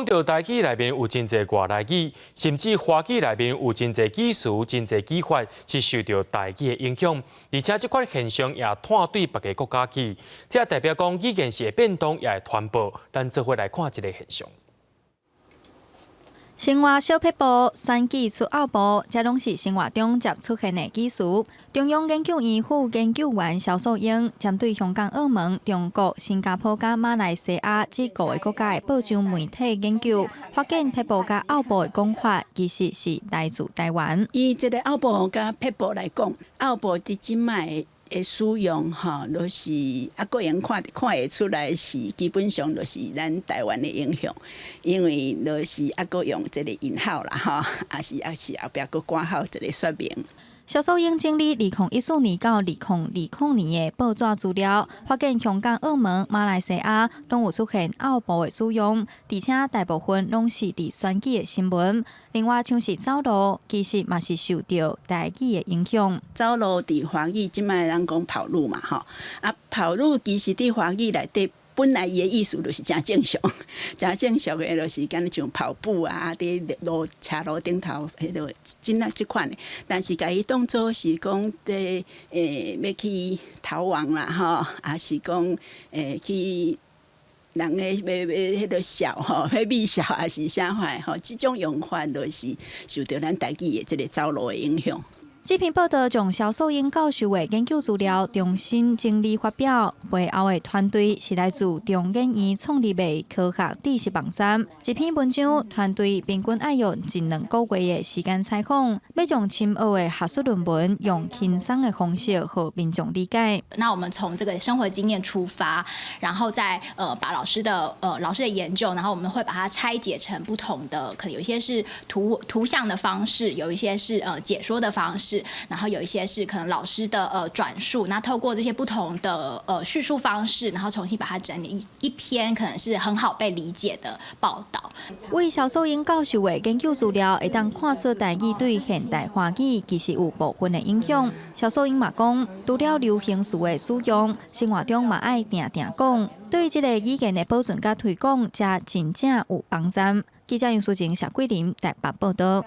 讲到台语内面有真侪外来语，甚至华语内面有真侪语词、真侪语法是受到台语的影响，而且这款现象也拖对别个国家去，这代表讲语言是会变动，也会传播。咱做伙来看这个现象。 生活小撇步，选举出奥步，这拢是生活中接出现的技术。中央研究院副研究员肖素英针对香港、澳门、中国、新加坡加马来西亚这5个国家的报章媒体研究，发现撇步加奥步的讲法其实是来自台湾。以这个奥步加撇步来讲，奥步伫即卖 的使用吼，就是个人看会出来是基本上就是咱台湾的影响，因为就是个用这个引号啦吼，也是后壁个挂号一个说明。 肖素英整理2014年到2020年的报纸资料，发现香港、澳门、马来西亚拢有出现奥步的使用，而且大部分拢是伫选举的新闻。另外，像是走路，其实嘛是受到台语的影响。走路伫华语，即摆人讲跑路嘛吼，跑路其实伫华语内底。 本来伊的意思就是真正常，真正常的就是敢像跑步啊，伫车路顶头，迄个真啊即款的。但是甲伊当作是讲要去逃亡啦吼，也是讲去人个要迄个笑吼，要微笑还是啥货吼，即种用法就是受到咱台语的即个走路的影响。 这篇报道将肖素英教授的研究资料重新整理发表，背后的团队是来自中研院创立的科学知识网站。这篇文章团队平均爱用1-2个月的时间采访，要将深奥的学术论文用轻松的方式和民众理解。那我们从这个生活经验出发，然后再把老师的研究，然后我们会把它拆解成不同的，可能有一些是图像的方式，有一些是解说的方式。 然后有一些是可能老师的转述，那透过这些不同的叙述方式，然后重新把它整理一篇可能是很好被理解的报道。为肖素英教授的研究资料，会当看出台语对现代华语其实有部分的影响。肖素英嘛讲，除了流行词的使用，生活中嘛爱定讲，对这个语言的保存甲推广，才真正有帮助。记者杨淑静、谢桂林台北报道。